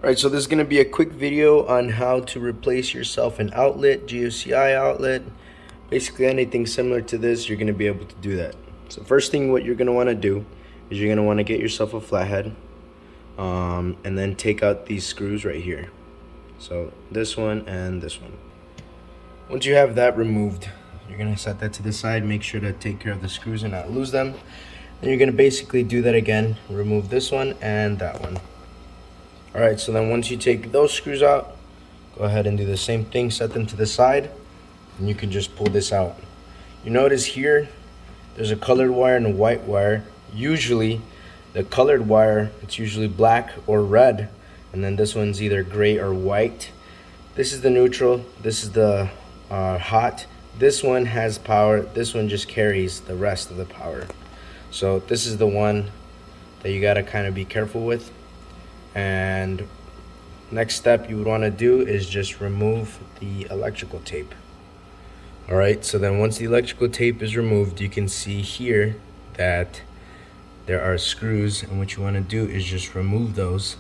Alright, so this is going to be a quick video on how to replace yourself an outlet, GFCI outlet. Basically anything similar to this, you're going to be able to do that. So first thing what you're going to want to do is you're going to want to get yourself a flathead and then take out these screws right here. So this one and this one. Once you have that removed, you're going to set that to the side, make sure to take care of the screws and not lose them. And you're going to basically do that again, remove this one and that one. Alright, so then once you take those screws out, go ahead and do the same thing, set them to the side, and you can just pull this out. You notice here, there's a colored wire and a white wire. Usually, the colored wire, it's usually black or red, and then this one's either gray or white. This is the neutral, this is the hot. This one has power, this one just carries the rest of the power. So this is the one that you gotta kind of be careful with. And next step you would want to do is just remove the electrical tape. Alright, so then once the electrical tape is removed, you can see here that there are screws, and what you want to do is just remove those.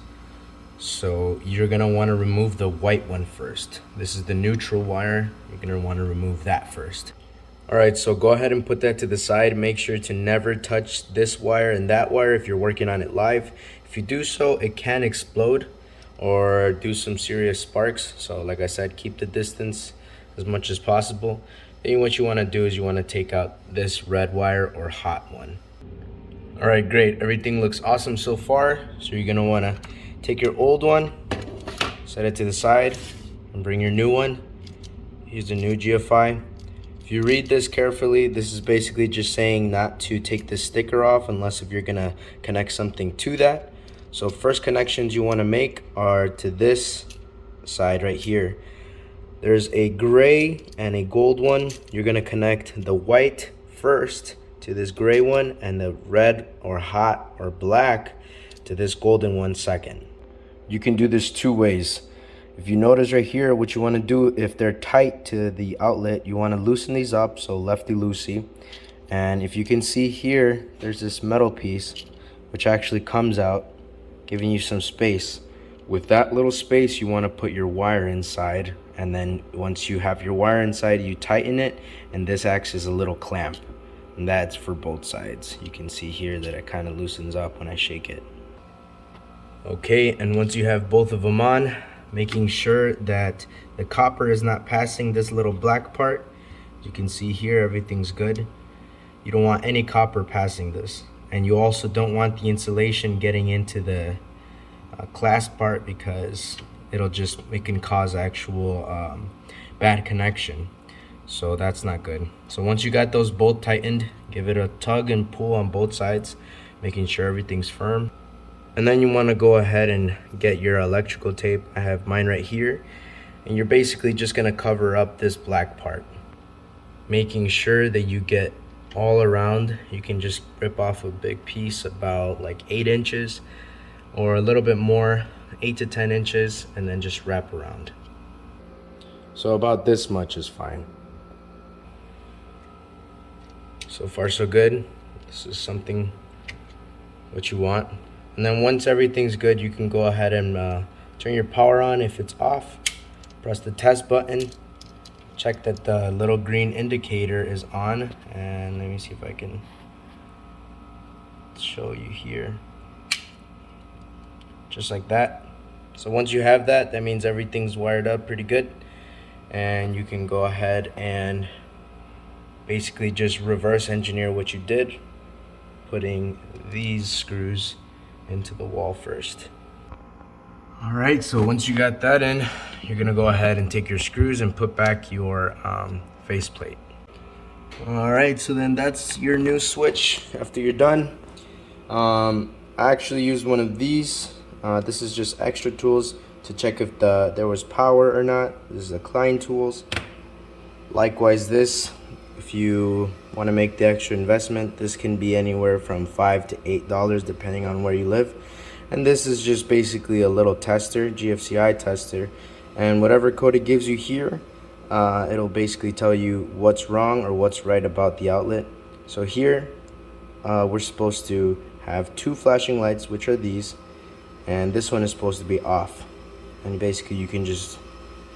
So you're going to want to remove the white one first. This is the neutral wire. You're going to want to remove that first. Alright, so go ahead and put that to the side. Make sure to never touch this wire and that wire if you're working on it live. If you do so, it can explode or do some serious sparks. So like I said, keep the distance as much as possible. Then what you want to do is you want to take out this red wire or hot one. Alright, great. Everything looks awesome so far. So you're going to want to take your old one, set it to the side, and bring your new one. Use the new GFI. If you read this carefully, this is basically just saying not to take the sticker off unless if you're going to connect something to that. So first connections you want to make are to this side right here. There's a gray and a gold one. You're going to connect the white first to this gray one and the red or hot or black to this golden one second. You can do this two ways. If you notice right here, what you want to do, if they're tight to the outlet, you want to loosen these up, so lefty-loosey. And if you can see here, there's this metal piece which actually comes out, giving you some space. With that little space, you want to put your wire inside, and then once you have your wire inside, you tighten it, and this acts as a little clamp, and that's for both sides. You can see here that it kind of loosens up when I shake it. Okay, and once you have both of them on, making sure that the copper is not passing this little black part. You can see here everything's good. You don't want any copper passing this, and you also don't want the insulation getting into the clasp part, because it can cause actual bad connection, so that's not good. So once you got those both tightened, give it a tug and pull on both sides, making sure everything's firm. And then you want to go ahead and get your electrical tape. I have mine right here, and you're basically just going to cover up this black part, making sure that you get all around. You can just rip off a big piece about like 8 inches or a little bit more, 8 to 10 inches, and then just wrap around. So about this much is fine. So far so good. This is something what you want. And then once everything's good, you can go ahead and turn your power on. If it's off, press the test button, check that the little green indicator is on, and let me see if I can show you here. Just like that. So once you have that, that means everything's wired up pretty good, and you can go ahead and basically just reverse engineer what you did, putting these screws into the wall first. Alright, so once you got that in, you're gonna go ahead and take your screws and put back your faceplate. Alright, so then that's your new switch after you're done. I actually used one of these. This is just extra tools to check if there was power or not. This is the Klein tools. Likewise, this, if you want to make the extra investment, this can be anywhere from $5 to $8 depending on where you live. And this is just basically a little tester, GFCI tester, and whatever code it gives you here, it'll basically tell you what's wrong or what's right about the outlet. So here we're supposed to have 2 flashing lights, which are these, and this one is supposed to be off. and basically you can just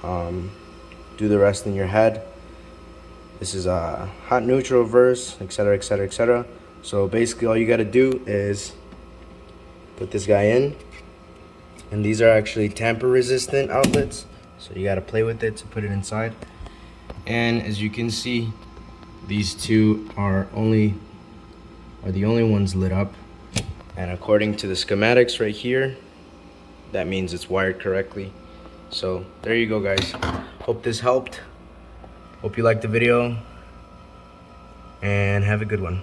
do the rest in your head. This is a hot, neutral, reverse, etc, etc, etc. So basically all you got to do is put this guy in, and these are actually tamper resistant outlets, so you got to play with it to put it inside. And as you can see, these two are the only ones lit up, and according to the schematics right here, that means it's wired correctly. So there you go, guys. Hope this helped. Hope you liked the video, and have a good one.